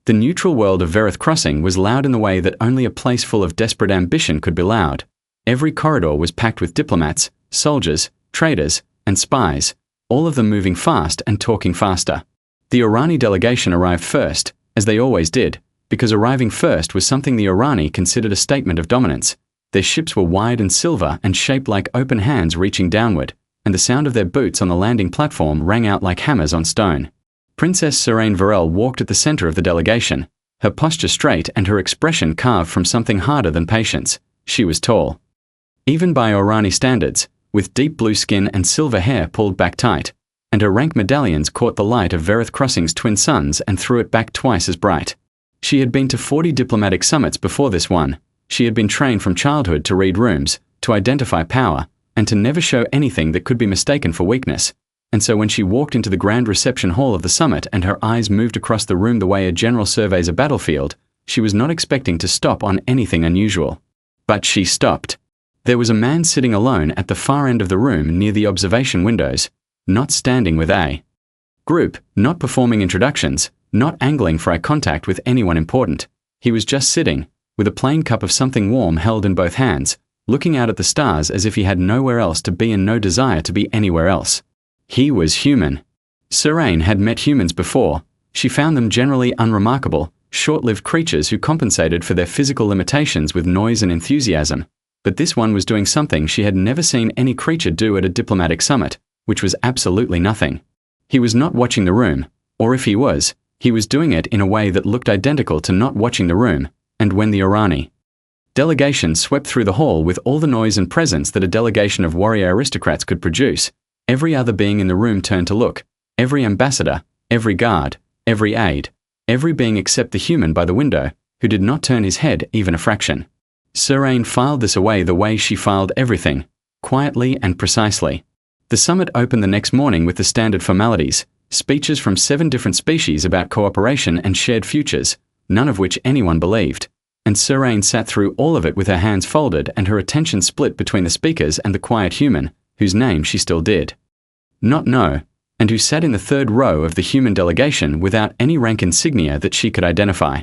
The neutral world of Verith Crossing was loud in the way that only a place full of desperate ambition could be loud. Every corridor was packed with diplomats, soldiers, traders, and spies, all of them moving fast and talking faster. The Orani delegation arrived first, as they always did, because arriving first was something the Orani considered a statement of dominance. Their ships were wide and silver and shaped like open hands reaching downward, and the sound of their boots on the landing platform rang out like hammers on stone. Princess Seraine Varel walked at the center of the delegation, her posture straight and her expression carved from something harder than patience. She was tall. Even by Orani standards, with deep blue skin and silver hair pulled back tight, and her rank medallions caught the light of Verith Crossing's twin suns and threw it back twice as bright. She had been to 40 diplomatic summits before this one. She had been trained from childhood to read rooms, to identify power, and to never show anything that could be mistaken for weakness. And so when she walked into the grand reception hall of the summit and her eyes moved across the room the way a general surveys a battlefield, she was not expecting to stop on anything unusual. But she stopped. There was a man sitting alone at the far end of the room near the observation windows, not standing with a group, not performing introductions, not angling for eye contact with anyone important. He was just sitting, with a plain cup of something warm held in both hands, looking out at the stars as if he had nowhere else to be and no desire to be anywhere else. He was human. Seraine had met humans before. She found them generally unremarkable, short-lived creatures who compensated for their physical limitations with noise and enthusiasm. But this one was doing something she had never seen any creature do at a diplomatic summit, which was absolutely nothing. He was not watching the room, or if he was doing it in a way that looked identical to not watching the room, and when the Orani delegation swept through the hall with all the noise and presence that a delegation of warrior aristocrats could produce, every other being in the room turned to look, every ambassador, every guard, every aide, every being except the human by the window, who did not turn his head even a fraction. Seraine filed this away the way she filed everything, quietly and precisely. The summit opened the next morning with the standard formalities, speeches from 7 different species about cooperation and shared futures, none of which anyone believed. And Seraine sat through all of it with her hands folded and her attention split between the speakers and the quiet human, whose name she still did not know, and who sat in the 3rd row of the human delegation without any rank insignia that she could identify.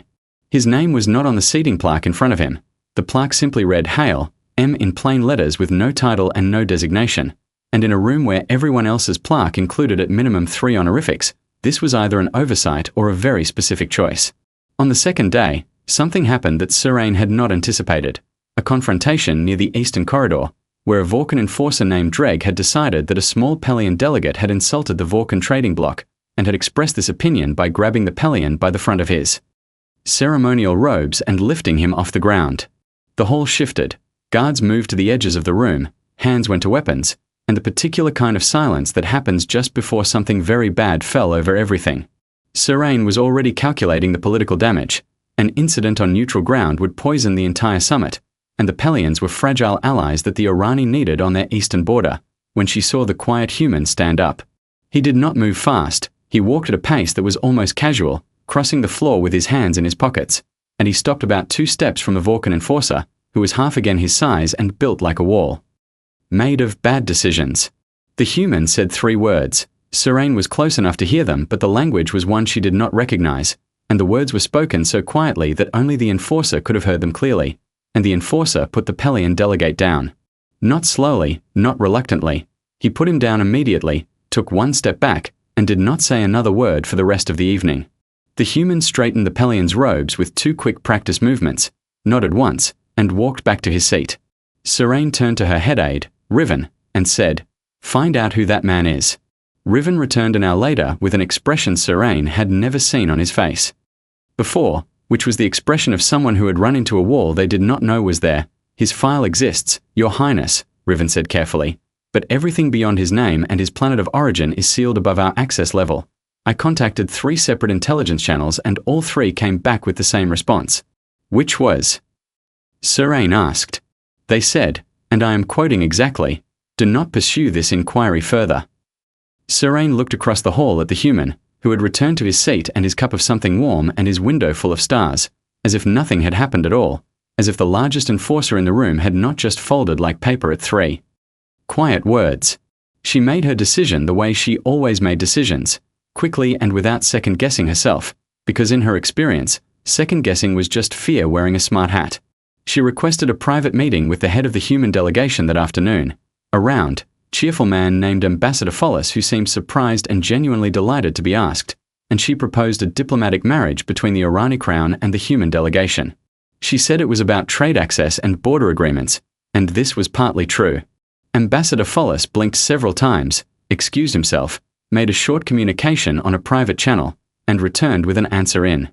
His name was not on the seating plaque in front of him. The plaque simply read Hail, M in plain letters with no title and no designation, and in a room where everyone else's plaque included at minimum 3 honorifics, this was either an oversight or a very specific choice. On the second day, something happened that Seraine had not anticipated, a confrontation near the eastern corridor, where a Vorkan enforcer named Dreg had decided that a small Pelian delegate had insulted the Vorkan trading bloc, and had expressed this opinion by grabbing the Pelian by the front of his ceremonial robes and lifting him off the ground. The hall shifted, guards moved to the edges of the room, hands went to weapons, and the particular kind of silence that happens just before something very bad fell over everything. Seraine was already calculating the political damage. An incident on neutral ground would poison the entire summit, and the Pelians were fragile allies that the Orani needed on their eastern border, when she saw the quiet human stand up. He did not move fast, he walked at a pace that was almost casual, crossing the floor with his hands in his pockets, and he stopped about 2 steps from the Vorkan enforcer, who was half again his size and built like a wall. Made of bad decisions. The human said 3 words. Seraine was close enough to hear them, but the language was one she did not recognize, and the words were spoken so quietly that only the enforcer could have heard them clearly, and the enforcer put the Pelian delegate down. Not slowly, not reluctantly. He put him down immediately, took 1 step back, and did not say another word for the rest of the evening. The human straightened the Pelian's robes with 2 quick practice movements, nodded once, and walked back to his seat. Seraine turned to her head aide, Riven, and said, "Find out who that man is." Riven returned an hour later with an expression Seraine had never seen on his face before, which was the expression of someone who had run into a wall they did not know was there. "His file exists, Your Highness," Riven said carefully, "but everything beyond his name and his planet of origin is sealed above our access level. I contacted 3 separate intelligence channels and all 3 came back with the same response." "Which was?" Seraine asked. "They said, and I am quoting exactly, 'Do not pursue this inquiry further.'" Seraine looked across the hall at the human, who had returned to his seat and his cup of something warm and his window full of stars, as if nothing had happened at all, as if the largest enforcer in the room had not just folded like paper at 3 quiet words. She made her decision the way she always made decisions, quickly and without second-guessing herself, because in her experience, second-guessing was just fear wearing a smart hat. She requested a private meeting with the head of the human delegation that afternoon, a round, cheerful man named Ambassador Follis who seemed surprised and genuinely delighted to be asked, and she proposed a diplomatic marriage between the Orani crown and the human delegation. She said it was about trade access and border agreements, and this was partly true. Ambassador Follis blinked several times, excused himself, made a short communication on a private channel, and returned with an answer in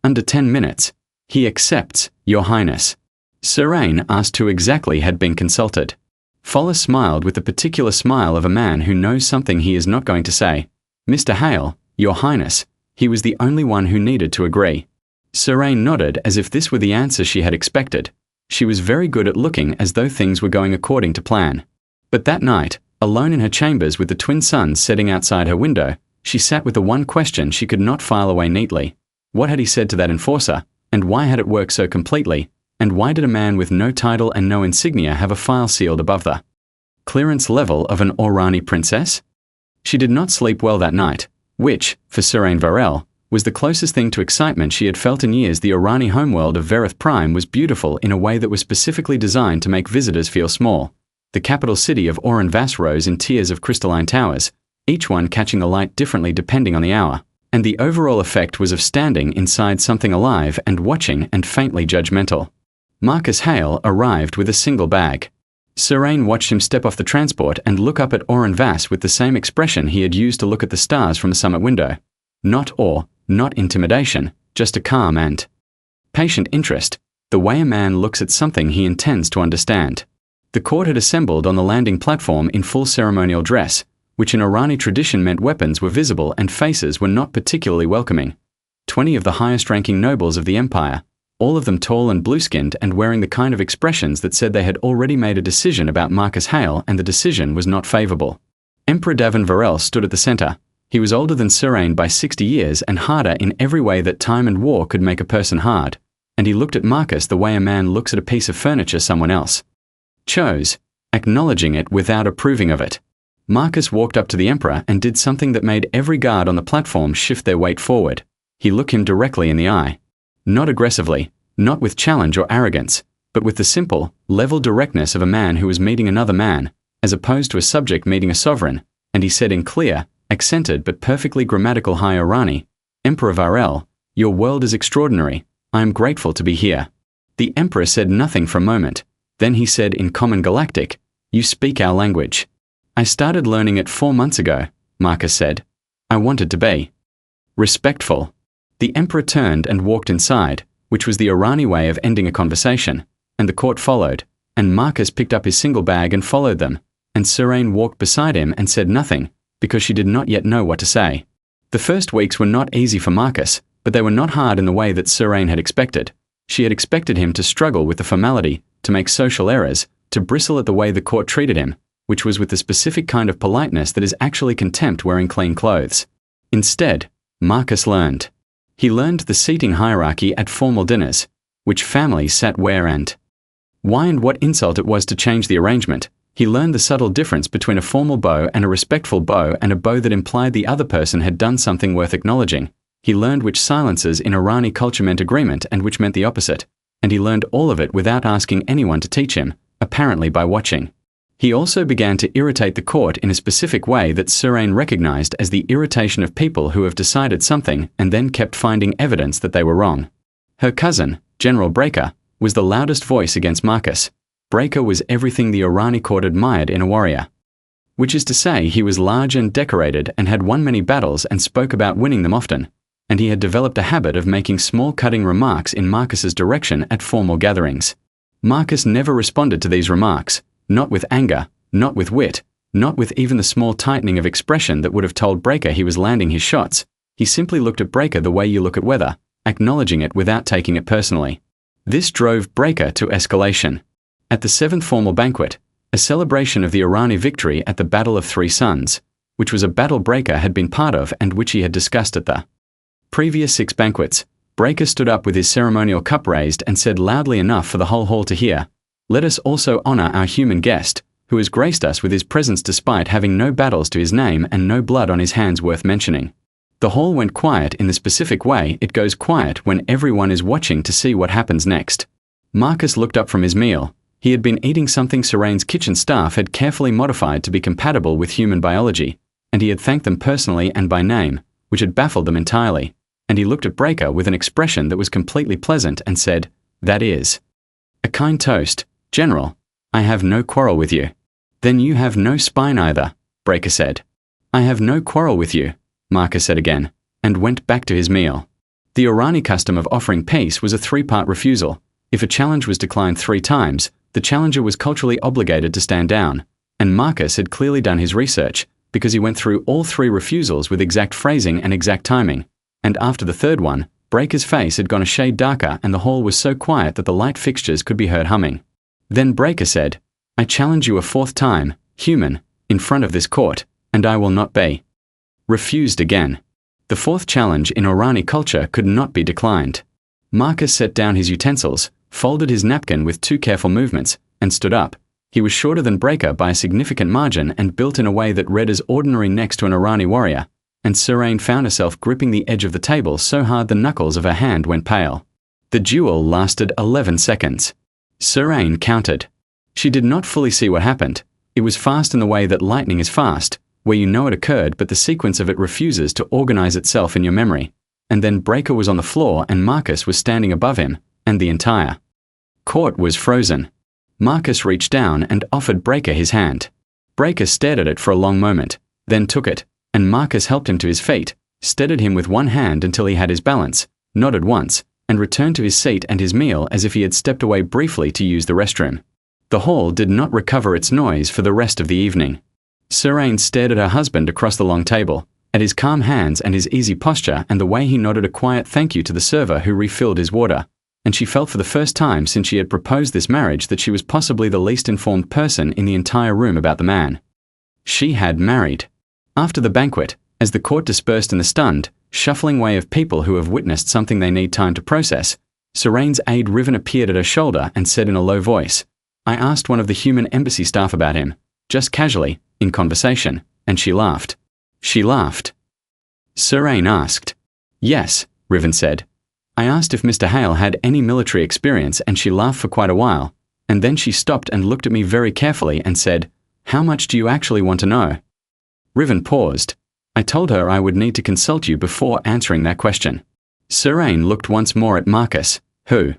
under 10 minutes. He accepts, Your Highness. Seraine asked who exactly had been consulted. Follis smiled with the particular smile of a man who knows something he is not going to say. Mr. Hale, Your Highness. He was the only one who needed to agree. Seraine nodded as if this were the answer she had expected. She was very good at looking as though things were going according to plan. But that night, alone in her chambers with the twin suns setting outside her window, she sat with the one question she could not file away neatly. What had he said to that enforcer, and why had it worked so completely, and why did a man with no title and no insignia have a file sealed above the clearance level of an Orani princess? She did not sleep well that night, which, for Seraine Varel, was the closest thing to excitement she had felt in years. The Orani homeworld of Verith Prime was beautiful in a way that was specifically designed to make visitors feel small. The capital city of Oran Vass rose in tiers of crystalline towers, each one catching the light differently depending on the hour, and the overall effect was of standing inside something alive and watching and faintly judgmental. Marcus Hale arrived with a single bag. Seraine watched him step off the transport and look up at Oran Vass with the same expression he had used to look at the stars from a summit window. Not awe, not intimidation, just a calm and patient interest, the way a man looks at something he intends to understand. The court had assembled on the landing platform in full ceremonial dress, which in Orani tradition meant weapons were visible and faces were not particularly welcoming. 20 of the highest-ranking nobles of the empire, all of them tall and blue-skinned and wearing the kind of expressions that said they had already made a decision about Marcus Hale and the decision was not favorable. Emperor Davin Varel stood at the center. He was older than Seraine by 60 years and harder in every way that time and war could make a person hard, and he looked at Marcus the way a man looks at a piece of furniture someone else chose, acknowledging it without approving of it. Marcus walked up to the emperor and did something that made every guard on the platform shift their weight forward. He looked him directly in the eye. Not aggressively, not with challenge or arrogance, but with the simple, level directness of a man who was meeting another man, as opposed to a subject meeting a sovereign, and he said in clear, accented but perfectly grammatical High Orani, Emperor Varel, your world is extraordinary. I am grateful to be here. The emperor said nothing for a moment. Then he said in common Galactic, you speak our language. I started learning it 4 months ago, Marcus said. I wanted to be respectful. The emperor turned and walked inside, which was the Orani way of ending a conversation, and the court followed, and Marcus picked up his single bag and followed them, and Seraine walked beside him and said nothing, because she did not yet know what to say. The first weeks were not easy for Marcus, but they were not hard in the way that Seraine had expected. She had expected him to struggle with the formality, to make social errors, to bristle at the way the court treated him, which was with the specific kind of politeness that is actually contempt wearing clean clothes. Instead, Marcus learned. He learned the seating hierarchy at formal dinners, which families sat where and why and what insult it was to change the arrangement. He learned the subtle difference between a formal bow and a respectful bow and a bow that implied the other person had done something worth acknowledging. He learned which silences in Orani culture meant agreement and which meant the opposite, and he learned all of it without asking anyone to teach him, apparently by watching. He also began to irritate the court in a specific way that Seraine recognized as the irritation of people who have decided something and then kept finding evidence that they were wrong. Her cousin, General Breaker, was the loudest voice against Marcus. Breaker was everything the Orani court admired in a warrior. Which is to say, he was large and decorated and had won many battles and spoke about winning them often, and he had developed a habit of making small cutting remarks in Marcus's direction at formal gatherings. Marcus never responded to these remarks, not with anger, not with wit, not with even the small tightening of expression that would have told Breaker he was landing his shots. He simply looked at Breaker the way you look at weather, acknowledging it without taking it personally. This drove Breaker to escalation. At the 7th formal banquet, a celebration of the Orani victory at the Battle of Three Suns, which was a battle Breaker had been part of and which he had discussed at the previous 6 banquets, Breaker stood up with his ceremonial cup raised and said loudly enough for the whole hall to hear, "Let us also honor our human guest, who has graced us with his presence despite having no battles to his name and no blood on his hands worth mentioning." The hall went quiet in the specific way it goes quiet when everyone is watching to see what happens next. Marcus looked up from his meal. He had been eating something Serene's kitchen staff had carefully modified to be compatible with human biology, and he had thanked them personally and by name, which had baffled them entirely. And he looked at Breaker with an expression that was completely pleasant and said, "That is a kind toast, General. I have no quarrel with you." "Then you have no spine either," Breaker said. "I have no quarrel with you," Marcus said again, and went back to his meal. The Orani custom of offering peace was a three-part refusal. If a challenge was declined 3 times, the challenger was culturally obligated to stand down, and Marcus had clearly done his research, because he went through all 3 refusals with exact phrasing and exact timing. And after the third one, Breaker's face had gone a shade darker and the hall was so quiet that the light fixtures could be heard humming. Then Breaker said, "I challenge you a 4th time, human, in front of this court, and I will not be refused again." The 4th challenge in Orani culture could not be declined. Marcus set down his utensils, folded his napkin with 2 careful movements, and stood up. He was shorter than Breaker by a significant margin and built in a way that read as ordinary next to an Orani warrior, and Serene found herself gripping the edge of the table so hard the knuckles of her hand went pale. The duel lasted 11 seconds. Serene counted. She did not fully see what happened. It was fast in the way that lightning is fast, where you know it occurred but the sequence of it refuses to organize itself in your memory. And then Breaker was on the floor and Marcus was standing above him, and the entire court was frozen. Marcus reached down and offered Breaker his hand. Breaker stared at it for a long moment, then took it, and Marcus helped him to his feet, steadied him with one hand until he had his balance, nodded once, and returned to his seat and his meal as if he had stepped away briefly to use the restroom. The hall did not recover its noise for the rest of the evening. Serene stared at her husband across the long table, at his calm hands and his easy posture and the way he nodded a quiet thank you to the server who refilled his water, and she felt for the first time since she had proposed this marriage that she was possibly the least informed person in the entire room about the man. She had married. After the banquet, as the court dispersed in the stunned, shuffling way of people who have witnessed something they need time to process, Serene's aide Riven appeared at her shoulder and said in a low voice, "I asked one of the human embassy staff about him, just casually, in conversation, and she laughed." She laughed. Serene asked. "Yes," Riven said. "I asked if Mr. Hale had any military experience and she laughed for quite a while, and then she stopped and looked at me very carefully and said, 'How much do you actually want to know?'" Riven paused. "I told her I would need to consult you before answering that question." Serene looked once more at Marcus, who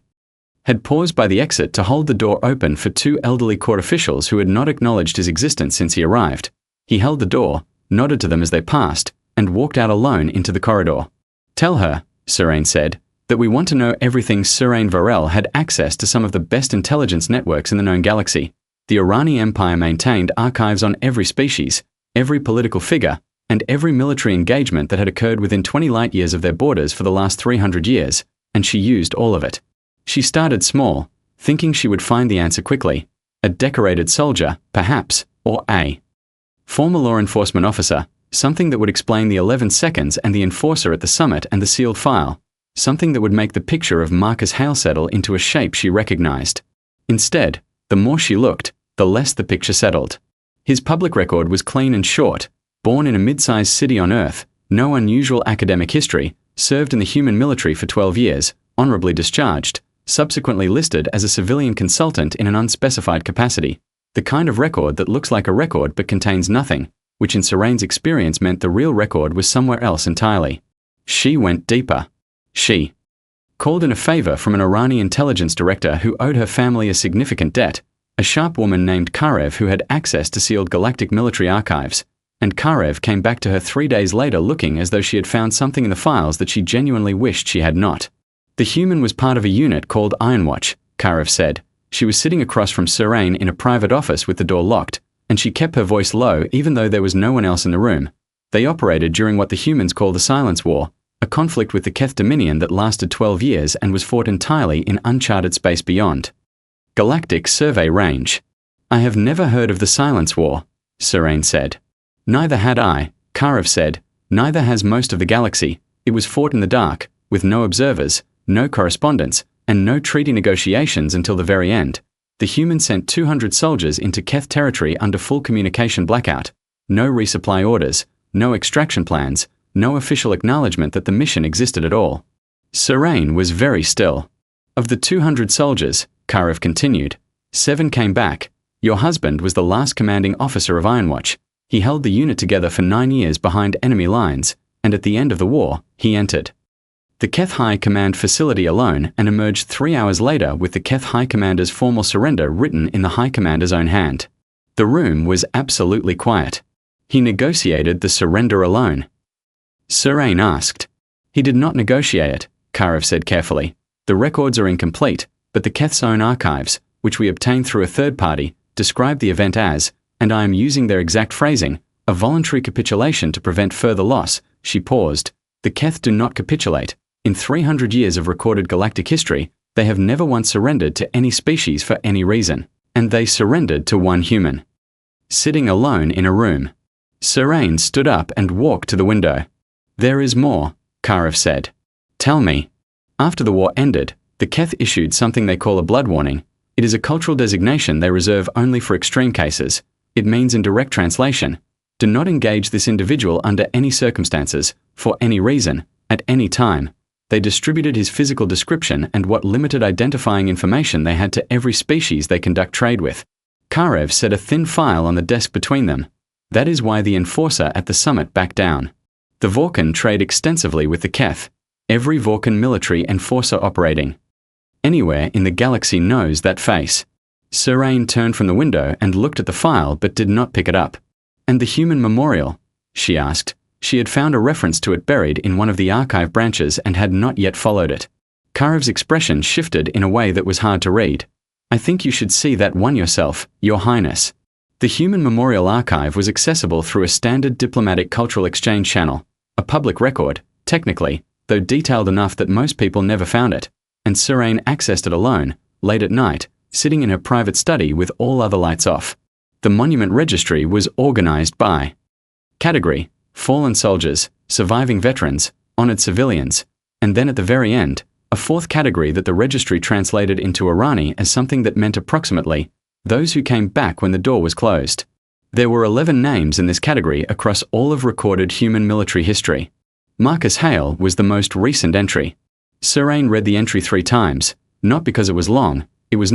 had paused by the exit to hold the door open for 2 elderly court officials who had not acknowledged his existence since he arrived. He held the door, nodded to them as they passed, and walked out alone into the corridor. "Tell her," Serene said, "that we want to know everything. Serene Varel had access to some of the best intelligence networks in the known galaxy. The Orani Empire maintained archives on every species, every political figure, and every military engagement that had occurred within 20 light years of their borders for the last 300 years, and she used all of it. She started small, thinking she would find the answer quickly. A decorated soldier, perhaps, or a former law enforcement officer, something that would explain the 11 seconds and the enforcer at the summit and the sealed file, something that would make the picture of Marcus Hale settle into a shape she recognized. Instead, the more she looked, the less the picture settled. His public record was clean and short. Born in a mid-sized city on Earth, no unusual academic history, served in the human military for 12 years, honorably discharged, subsequently listed as a civilian consultant in an unspecified capacity. The kind of record that looks like a record but contains nothing, which in Serene's experience meant the real record was somewhere else entirely. She went deeper. She called in a favor from an Orani intelligence director who owed her family a significant debt, a sharp woman named Karev who had access to sealed galactic military archives, and Karev came back to her 3 days later looking as though she had found something in the files that she genuinely wished she had not. The human was part of a unit called Ironwatch, Karev said. She was sitting across from Serene in a private office with the door locked, and she kept her voice low even though there was no one else in the room. They operated during what the humans call the Silence War, a conflict with the Keth Dominion that lasted 12 years and was fought entirely in uncharted space beyond Galactic Survey Range. "I have never heard of the Silence War," Serene said. "Neither had I," Karev said. "Neither has most of the galaxy. It was fought in the dark, with no observers, no correspondence, and no treaty negotiations until the very end. The humans sent 200 soldiers into Keth territory under full communication blackout. No resupply orders, no extraction plans, no official acknowledgement that the mission existed at all. Serain was very still. Of the 200 soldiers, Karev continued, 7 came back. Your husband was the last commanding officer of Ironwatch. He held the unit together for 9 years behind enemy lines, and at the end of the war, he entered the Keth High Command facility alone and emerged 3 hours later with the Keth High Commander's formal surrender written in the High Commander's own hand. The room was absolutely quiet. He negotiated the surrender alone. Serain asked. He did not negotiate it, Karev said carefully. The records are incomplete, but the Keth's own archives, which we obtained through a third party, describe the event as, and I am using their exact phrasing, a voluntary capitulation to prevent further loss. She paused. The Keth do not capitulate. In 300 years of recorded galactic history, they have never once surrendered to any species for any reason, and they surrendered to one human. Sitting alone in a room. Serain stood up and walked to the window. There is more, Karev said. Tell me. After the war ended, the Keth issued something they call a blood warning. It is a cultural designation they reserve only for extreme cases. It means in direct translation, do not engage this individual under any circumstances, for any reason, at any time. They distributed his physical description and what limited identifying information they had to every species they conduct trade with. Karev set a thin file on the desk between them. That is why the enforcer at the summit backed down. The Vorkan trade extensively with the Keth. Every Vorkan military enforcer operating anywhere in the galaxy knows that face. Serain turned from the window and looked at the file but did not pick it up. And the human memorial? She asked. She had found a reference to it buried in one of the archive branches and had not yet followed it. Karev's expression shifted in a way that was hard to read. I think you should see that one yourself, Your Highness. The Human Memorial Archive was accessible through a standard diplomatic cultural exchange channel, a public record, technically, though detailed enough that most people never found it, and Serain accessed it alone, late at night, sitting in her private study with all other lights off. The monument registry was organized by category: fallen soldiers, surviving veterans, honored civilians, and then at the very end, a fourth category that the registry translated into Irani as something that meant approximately those who came back when the door was closed. There were 11 names in this category across all of recorded human military history. Marcus Hale was the most recent entry. Serain read the entry 3 times, not because it was long, it was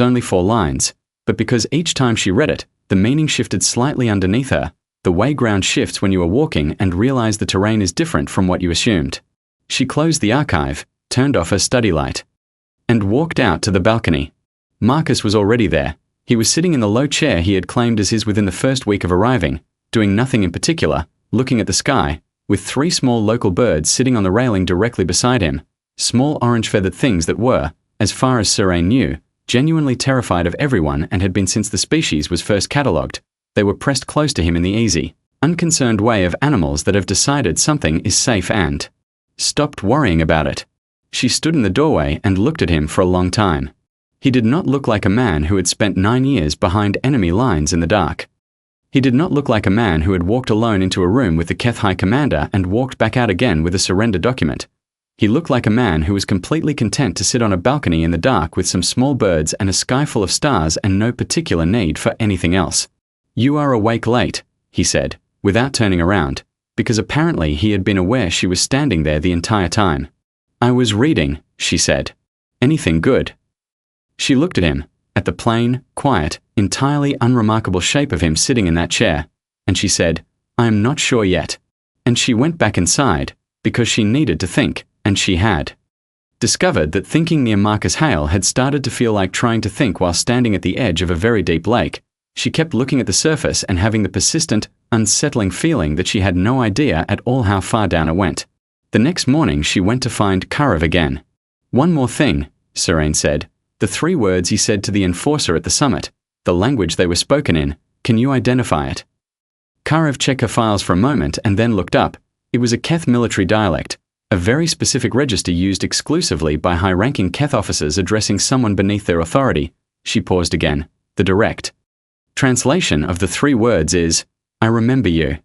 only 4 lines, but because each time she read it, the meaning shifted slightly underneath her, the way ground shifts when you are walking and realize the terrain is different from what you assumed. She closed the archive, turned off her study light, and walked out to the balcony. Marcus was already there. He was sitting in the low chair he had claimed as his within the first week of arriving, doing nothing in particular, looking at the sky, with 3 small local birds sitting on the railing directly beside him, small orange-feathered things that were, as far as Serain knew, genuinely terrified of everyone and had been since the species was first catalogued. They were pressed close to him in the easy, unconcerned way of animals that have decided something is safe and stopped worrying about it. She stood in the doorway and looked at him for a long time. He did not look like a man who had spent 9 years behind enemy lines in the dark. He did not look like a man who had walked alone into a room with the Keth High Commander and walked back out again with a surrender document. He looked like a man who was completely content to sit on a balcony in the dark with some small birds and a sky full of stars and no particular need for anything else. You are awake late, he said, without turning around, because apparently he had been aware she was standing there the entire time. I was reading, she said. Anything good? She looked at him, at the plain, quiet, entirely unremarkable shape of him sitting in that chair, and she said, I am not sure yet. And she went back inside, because she needed to think, and she had discovered that thinking near Marcus Hale had started to feel like trying to think while standing at the edge of a very deep lake. She kept looking at the surface and having the persistent, unsettling feeling that she had no idea at all how far down it went. The next morning she went to find Karev again. One more thing, Serain said. The 3 words he said to the enforcer at the summit, the language they were spoken in, can you identify it? Karev checked her files for a moment and then looked up. It was a Keth military dialect, a very specific register used exclusively by high-ranking Keth officers addressing someone beneath their authority. She paused again. The direct translation of the 3 words is, I remember you.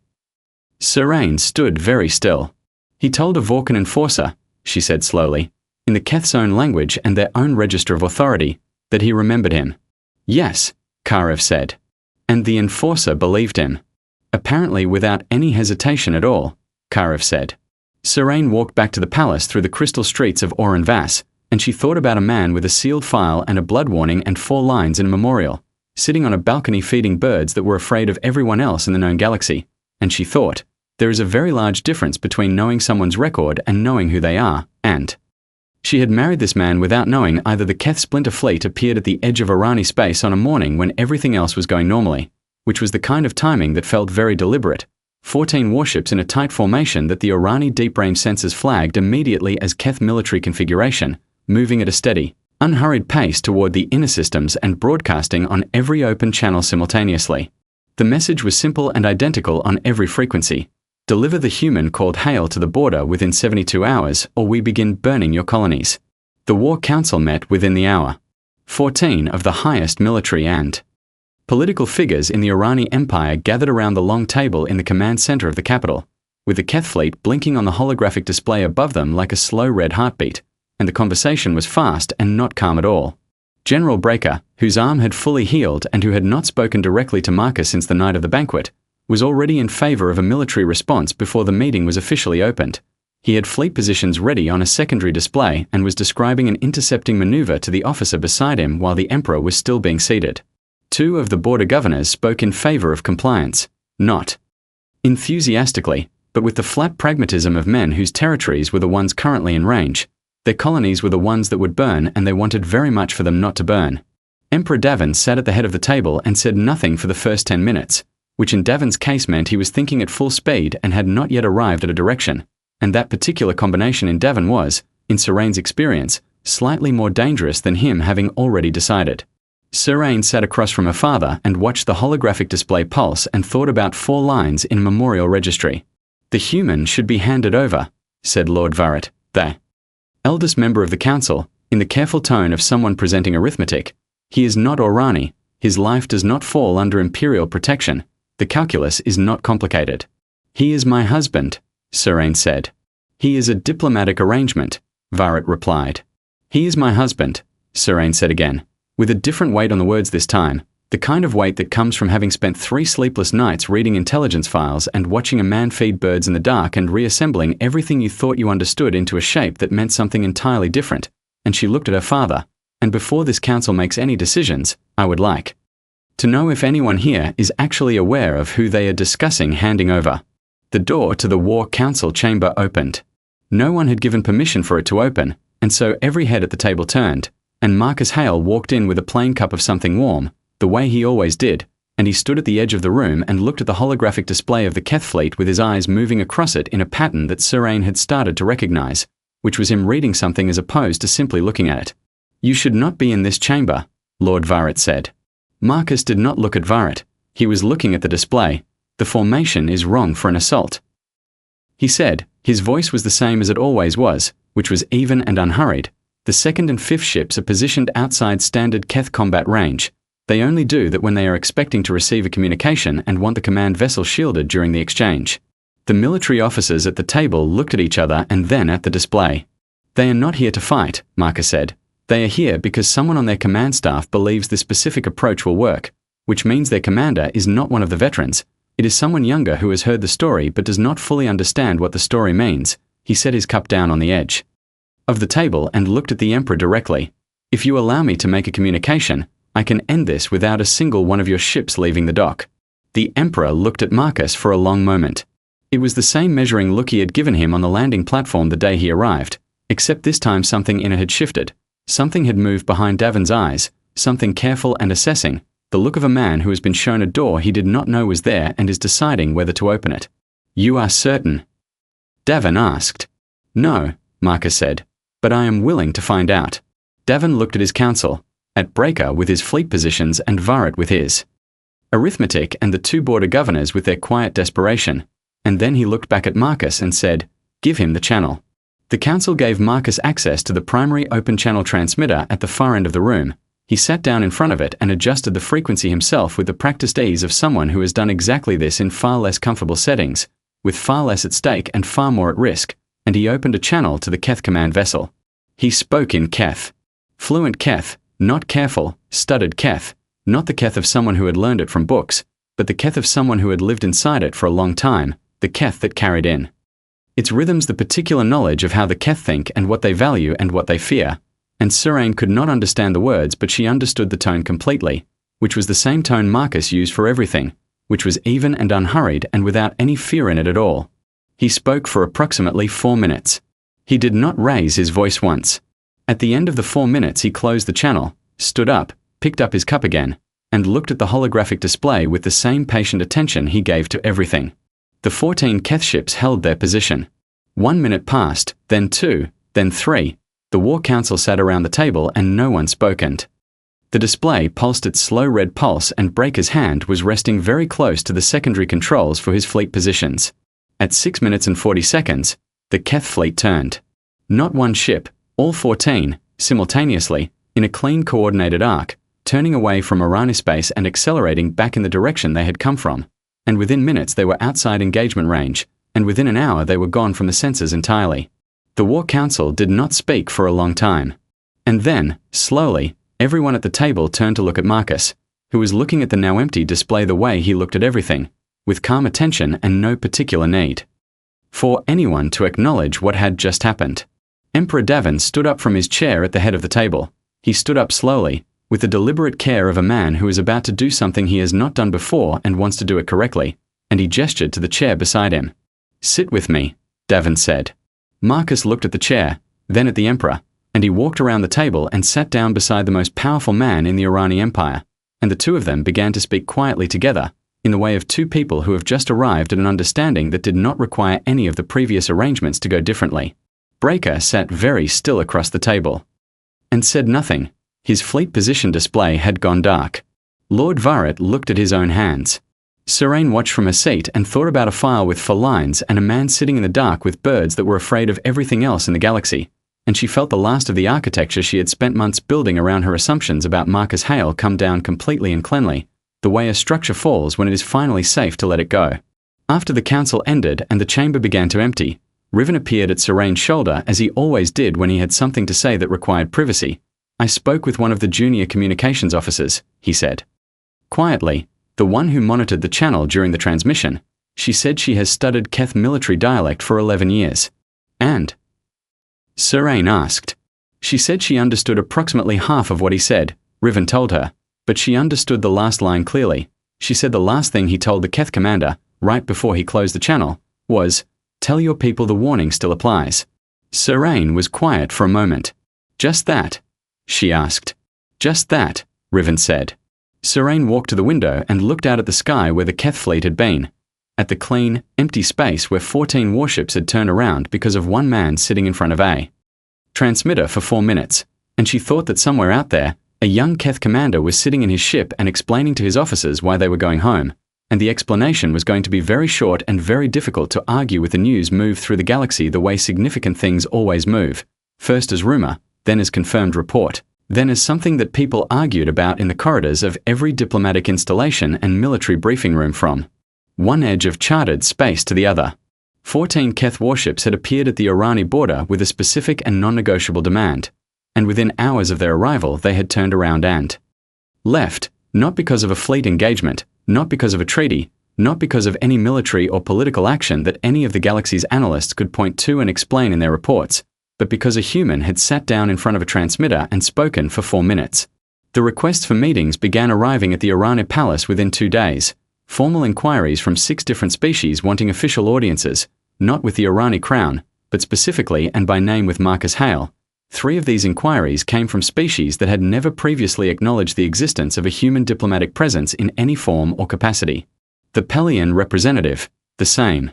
Serain stood very still. He told a Vorkan enforcer, she said slowly, in the Keth's own language and their own register of authority, that he remembered him. Yes, Karev said. And the enforcer believed him. Apparently without any hesitation at all, Karev said. Seraine walked back to the palace through the crystal streets of Oren Vass, and she thought about a man with a sealed file and a blood warning and 4 lines in a memorial, sitting on a balcony feeding birds that were afraid of everyone else in the known galaxy, and she thought, there is a very large difference between knowing someone's record and knowing who they are, and she had married this man without knowing either the Keth Splinter Fleet appeared at the edge of Irani space on a morning when everything else was going normally, which was the kind of timing that felt very deliberate. 14 warships in a tight formation that the Irani deep-range sensors flagged immediately as Keth military configuration, moving at a steady, unhurried pace toward the inner systems and broadcasting on every open channel simultaneously. The message was simple and identical on every frequency. Deliver the human called Hail to the border within 72 hours, or we begin burning your colonies. The War Council met within the hour. 14 of the highest military and political figures in the Irani Empire gathered around the long table in the command center of the capital, with the Keth fleet blinking on the holographic display above them like a slow red heartbeat, and the conversation was fast and not calm at all. General Breaker, whose arm had fully healed and who had not spoken directly to Marcus since the night of the banquet, was already in favor of a military response before the meeting was officially opened. He had fleet positions ready on a secondary display and was describing an intercepting maneuver to the officer beside him while the Emperor was still being seated. 2 of the border governors spoke in favor of compliance, not enthusiastically, but with the flat pragmatism of men whose territories were the ones currently in range. Their colonies were the ones that would burn, and they wanted very much for them not to burn. Emperor Davin sat at the head of the table and said nothing for the first 10 minutes, which in Davin's case meant he was thinking at full speed and had not yet arrived at a direction, and that particular combination in Davin was, in Seraine's experience, slightly more dangerous than him having already decided. Seraine sat across from her father and watched the holographic display pulse and thought about 4 lines in memorial registry. The human should be handed over, said Lord Varret, the eldest member of the council, in the careful tone of someone presenting arithmetic. He is not Orani, his life does not fall under imperial protection, the calculus is not complicated. He is my husband, Seraine said. He is a diplomatic arrangement, Varret replied. He is my husband, Seraine said again, with a different weight on the words this time, the kind of weight that comes from having spent 3 sleepless nights reading intelligence files and watching a man feed birds in the dark and reassembling everything you thought you understood into a shape that meant something entirely different. And she looked at her father, and before this council makes any decisions, I would like to know if anyone here is actually aware of who they are discussing handing over. The door to the War Council chamber opened. No one had given permission for it to open, and so every head at the table turned, and Marcus Hale walked in with a plain cup of something warm, the way he always did, and he stood at the edge of the room and looked at the holographic display of the Keth fleet with his eyes moving across it in a pattern that Seraine had started to recognize, which was him reading something as opposed to simply looking at it. You should not be in this chamber, Lord Varret said. Marcus did not look at Varret. He was looking at the display. The formation is wrong for an assault, he said. His voice was the same as it always was, which was even and unhurried. The 2nd and 5th ships are positioned outside standard Keth combat range. They only do that when they are expecting to receive a communication and want the command vessel shielded during the exchange. The military officers at the table looked at each other and then at the display. They are not here to fight, Marcus said. They are here because someone on their command staff believes this specific approach will work, which means their commander is not one of the veterans. It is someone younger who has heard the story but does not fully understand what the story means. He set his cup down on the edge of the table and looked at the Emperor directly. If you allow me to make a communication, I can end this without a single one of your ships leaving the dock. The Emperor looked at Marcus for a long moment. It was the same measuring look he had given him on the landing platform the day he arrived, except this time something in it had shifted. Something had moved behind Davin's eyes, something careful and assessing, the look of a man who has been shown a door he did not know was there and is deciding whether to open it. You are certain? Davin asked. No, Marcus said, but I am willing to find out. Davin looked at his council, at Breaker with his fleet positions and Varret with his arithmetic and the 2 border governors with their quiet desperation, and then he looked back at Marcus and said, give him the channel. The council gave Marcus access to the primary open channel transmitter at the far end of the room. He sat down in front of it and adjusted the frequency himself with the practiced ease of someone who has done exactly this in far less comfortable settings, with far less at stake and far more at risk, and he opened a channel to the Keth command vessel. He spoke in Keth. Fluent Keth, not careful, stuttered Keth, not the Keth of someone who had learned it from books, but the Keth of someone who had lived inside it for a long time, the Keth that carried in Its rhythms the particular knowledge of how the Keth think and what they value and what they fear. And Surain could not understand the words, but she understood the tone completely, which was the same tone Marcus used for everything, which was even and unhurried and without any fear in it at all. He spoke for approximately 4 minutes. He did not raise his voice once. At the end of the 4 minutes he closed the channel, stood up, picked up his cup again, and looked at the holographic display with the same patient attention he gave to everything. The 14 Keth ships held their position. 1 minute passed, then 2, then 3. The War Council sat around the table and no one spoke, and the display pulsed its slow red pulse, and Breaker's hand was resting very close to the secondary controls for his fleet positions. At 6 minutes and 40 seconds, the Keth fleet turned. Not one ship, all 14, simultaneously, in a clean coordinated arc, turning away from Aranispace and accelerating back in the direction they had come from. And within minutes they were outside engagement range, and within an hour they were gone from the sensors entirely. The War Council did not speak for a long time. And then, slowly, everyone at the table turned to look at Marcus, who was looking at the now empty display the way he looked at everything, with calm attention and no particular need for anyone to acknowledge what had just happened. Emperor Davin stood up from his chair at the head of the table. He stood up slowly, with the deliberate care of a man who is about to do something he has not done before and wants to do it correctly, and he gestured to the chair beside him. "Sit with me," Davin said. Marcus looked at the chair, then at the Emperor, and he walked around the table and sat down beside the most powerful man in the Irani Empire, and the two of them began to speak quietly together, in the way of two people who have just arrived at an understanding that did not require any of the previous arrangements to go differently. Breaker sat very still across the table and said nothing. His fleet position display had gone dark. Lord Varret looked at his own hands. Surain watched from her seat and thought about a file with 4 lines and a man sitting in the dark with birds that were afraid of everything else in the galaxy, and she felt the last of the architecture she had spent months building around her assumptions about Marcus Hale come down completely and cleanly, the way a structure falls when it is finally safe to let it go. After the council ended and the chamber began to empty, Riven appeared at Surain's shoulder as he always did when he had something to say that required privacy. "I spoke with one of the junior communications officers," he said. Quietly, the one who monitored the channel during the transmission. She said she has studied Keth military dialect for 11 years. And? Surain asked. She said she understood approximately half of what he said, Riven told her, but she understood the last line clearly. She said the last thing he told the Keth commander, right before he closed the channel, was, "Tell your people the warning still applies." Surain was quiet for a moment. "Just that?" she asked. "Just that," Riven said. Surain walked to the window and looked out at the sky where the Keth fleet had been, at the clean, empty space where 14 warships had turned around because of one man sitting in front of a transmitter for 4 minutes, and she thought that somewhere out there, a young Keth commander was sitting in his ship and explaining to his officers why they were going home, and the explanation was going to be very short and very difficult to argue with the news moved through the galaxy the way significant things always move, first as rumor, then as confirmed report, then as something that people argued about in the corridors of every diplomatic installation and military briefing room from one edge of charted space to the other. 14 Keth warships had appeared at the Irani border with a specific and non-negotiable demand, and within hours of their arrival they had turned around and left, not because of a fleet engagement, not because of a treaty, not because of any military or political action that any of the galaxy's analysts could point to and explain in their reports, but because a human had sat down in front of a transmitter and spoken for 4 minutes. The requests for meetings began arriving at the Irani Palace within 2 days, formal inquiries from 6 different species wanting official audiences, not with the Irani crown, but specifically and by name with Marcus Hale. 3 of these inquiries came from species that had never previously acknowledged the existence of a human diplomatic presence in any form or capacity. The Pelian representative, the same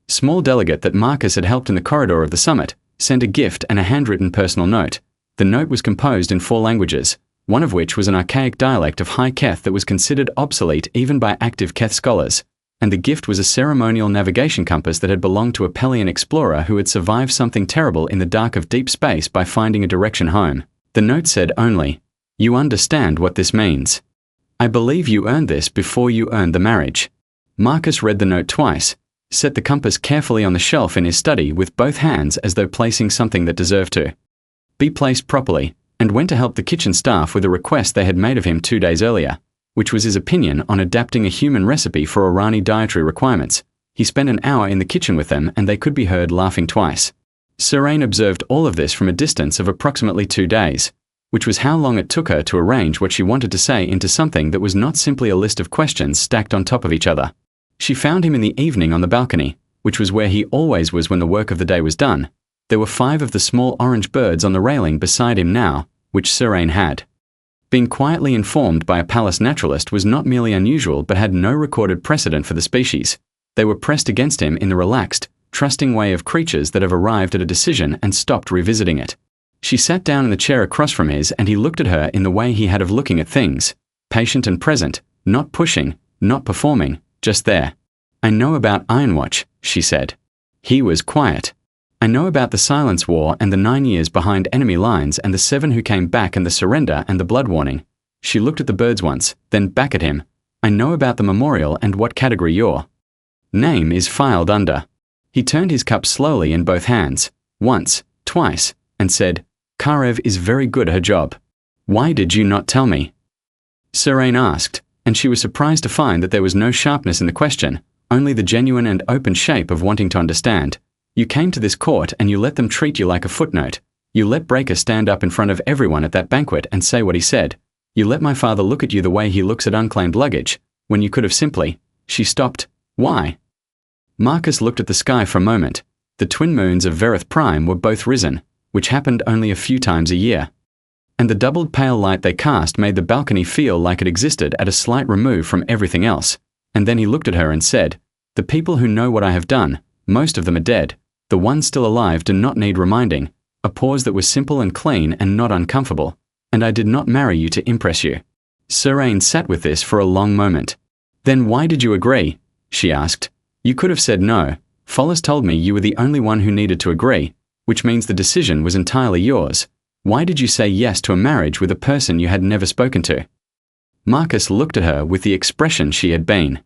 small delegate that Marcus had helped in the corridor of the summit, sent a gift and a handwritten personal note. The note was composed in 4 languages, one of which was an archaic dialect of High Keth that was considered obsolete even by active Keth scholars, and the gift was a ceremonial navigation compass that had belonged to a Pelian explorer who had survived something terrible in the dark of deep space by finding a direction home. The note said only, "You understand what this means. I believe you earned this before you earned the marriage." Marcus read the note twice, set the compass carefully on the shelf in his study with both hands as though placing something that deserved to be placed properly, and went to help the kitchen staff with a request they had made of him 2 days earlier, which was his opinion on adapting a human recipe for Irani dietary requirements, He spent an hour in the kitchen with them and they could be heard laughing twice. Seraine observed all of this from a distance of approximately 2 days, which was how long it took her to arrange what she wanted to say into something that was not simply a list of questions stacked on top of each other. She found him in the evening on the balcony, which was where he always was when the work of the day was done. There were 5 of the small orange birds on the railing beside him now, which Seraine had. Being quietly informed by a palace naturalist was not merely unusual but had no recorded precedent for the species. They were pressed against him in the relaxed, trusting way of creatures that have arrived at a decision and stopped revisiting it. She sat down in the chair across from his and he looked at her in the way he had of looking at things, patient and present, not pushing, not performing, just there. "I know about Ironwatch," she said. He was quiet. "I know about the Silence War and the 9 years behind enemy lines and the 7 who came back and the surrender and the blood warning." She looked at the birds once, then back at him. "I know about the memorial and what category your name is filed under." He turned his cup slowly in both hands, once, twice, and said, "Karev is very good at her job. Why did you not tell me?" Seraine asked, and she was surprised to find that there was no sharpness in the question, only the genuine and open shape of wanting to understand. "You came to this court and you let them treat you like a footnote. You let Breaker stand up in front of everyone at that banquet and say what he said. You let my father look at you the way he looks at unclaimed luggage, when you could have simply—" She stopped. "Why?" Marcus looked at the sky for a moment. The twin moons of Verith Prime were both risen, which happened only a few times a year. And the doubled pale light they cast made the balcony feel like it existed at a slight remove from everything else. And then he looked at her and said, "The people who know what I have done, most of them are dead. The ones still alive do not need reminding." A pause that was simple and clean and not uncomfortable. "And I did not marry you to impress you." Seraine sat with this for a long moment. "Then why did you agree?" she asked. "You could have said no. Follis told me you were the only one who needed to agree, which means the decision was entirely yours. Why did you say yes to a marriage with a person you had never spoken to?" Marcus looked at her with the expression she had been.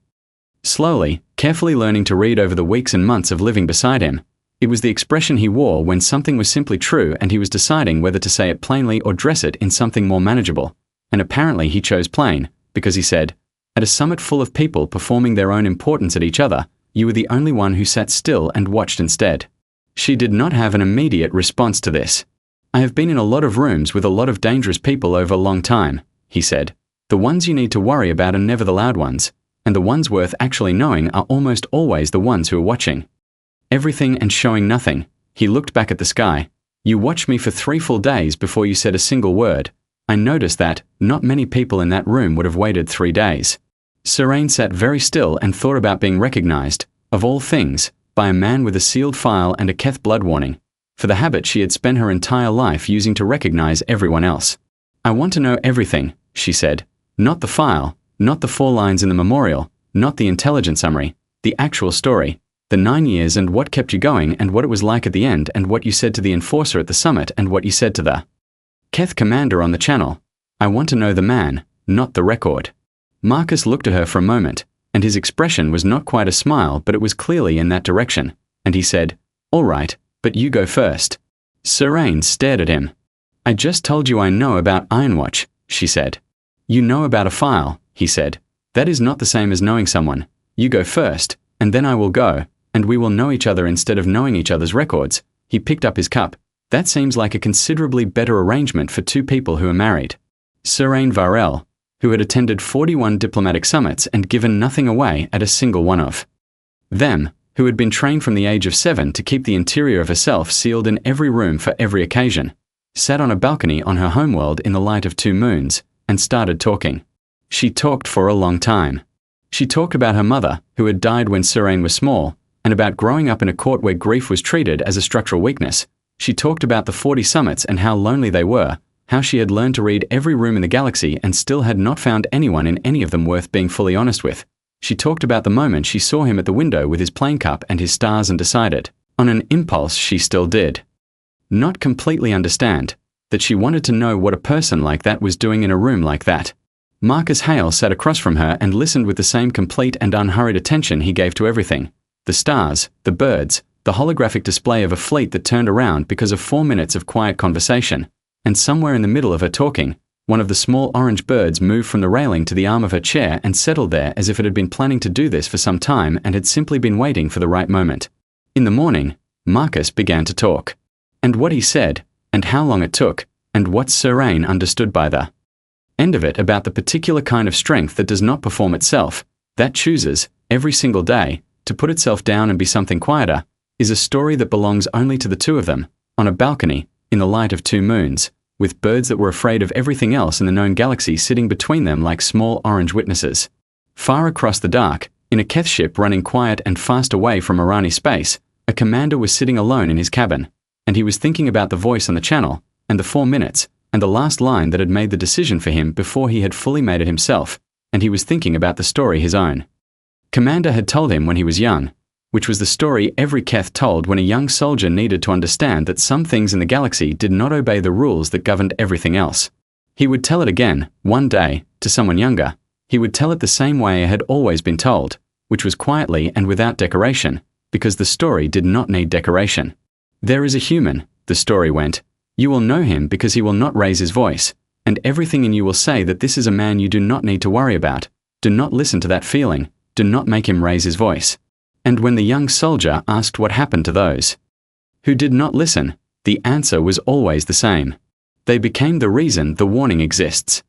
Slowly, carefully learning to read over the weeks and months of living beside him. It was the expression he wore when something was simply true and he was deciding whether to say it plainly or dress it in something more manageable. And apparently he chose plain, because he said, "At a summit full of people performing their own importance at each other, you were the only one who sat still and watched instead." She did not have an immediate response to this. "I have been in a lot of rooms with a lot of dangerous people over a long time," he said. "The ones you need to worry about are never the loud ones, and the ones worth actually knowing are almost always the ones who are watching everything and showing nothing." He looked back at the sky. "You watched me for 3 full days before you said a single word. I noticed that not many people in that room would have waited 3 days." Seraine sat very still and thought about being recognized, of all things, by a man with a sealed file and a Keth blood warning, for the habit she had spent her entire life using to recognize everyone else. "I want to know everything," she said. "Not the file, not the 4 lines in the memorial, not the intelligence summary, the actual story, the 9 years and what kept you going and what it was like at the end and what you said to the enforcer at the summit and what you said to the Keth commander on the channel. I want to know the man, not the record." Marcus looked at her for a moment, and his expression was not quite a smile but it was clearly in that direction, and he said, "All right, but you go first." Seraine stared at him. "I just told you I know about Ironwatch," she said. "You know about a file," he said. "That is not the same as knowing someone. You go first, and then I will go, and we will know each other instead of knowing each other's records." He picked up his cup. "That seems like a considerably better arrangement for 2 people who are married." Seraine Varel, who had attended 41 diplomatic summits and given nothing away at a single one of them, who had been trained from the age of 7 to keep the interior of herself sealed in every room for every occasion, sat on a balcony on her homeworld in the light of 2 moons, and started talking. She talked for a long time. She talked about her mother, who had died when Seraine was small, and about growing up in a court where grief was treated as a structural weakness. She talked about the 40 summits and how lonely they were, how she had learned to read every room in the galaxy and still had not found anyone in any of them worth being fully honest with. She talked about the moment she saw him at the window with his plane cup and his stars and decided, on an impulse she still did not completely understand, that she wanted to know what a person like that was doing in a room like that. Marcus Hale sat across from her and listened with the same complete and unhurried attention he gave to everything. The stars, the birds, the holographic display of a fleet that turned around because of 4 minutes of quiet conversation. And somewhere in the middle of her talking, One of the small orange birds moved from the railing to the arm of her chair and settled there as if it had been planning to do this for some time and had simply been waiting for the right moment. In the morning, Marcus began to talk. And what he said, and how long it took, and what Seraine understood by the end of it about the particular kind of strength that does not perform itself, that chooses, every single day, to put itself down and be something quieter, is a story that belongs only to the two of them, on a balcony, in the light of 2 moons, with birds that were afraid of everything else in the known galaxy sitting between them like small orange witnesses. Far across the dark, in a Keth ship running quiet and fast away from Irani space, a commander was sitting alone in his cabin, and he was thinking about the voice on the channel, and the 4 minutes, and the last line that had made the decision for him before he had fully made it himself, and he was thinking about the story his own commander had told him when he was young, which was the story every Keth told when a young soldier needed to understand that some things in the galaxy did not obey the rules that governed everything else. He would tell it again, one day, to someone younger. He would tell it the same way it had always been told, which was quietly and without decoration, because the story did not need decoration. There is a human, the story went. You will know him because he will not raise his voice, and everything in you will say that this is a man you do not need to worry about. Do not listen to that feeling. Do not make him raise his voice. And when the young soldier asked what happened to those who did not listen, the answer was always the same. They became the reason the warning exists.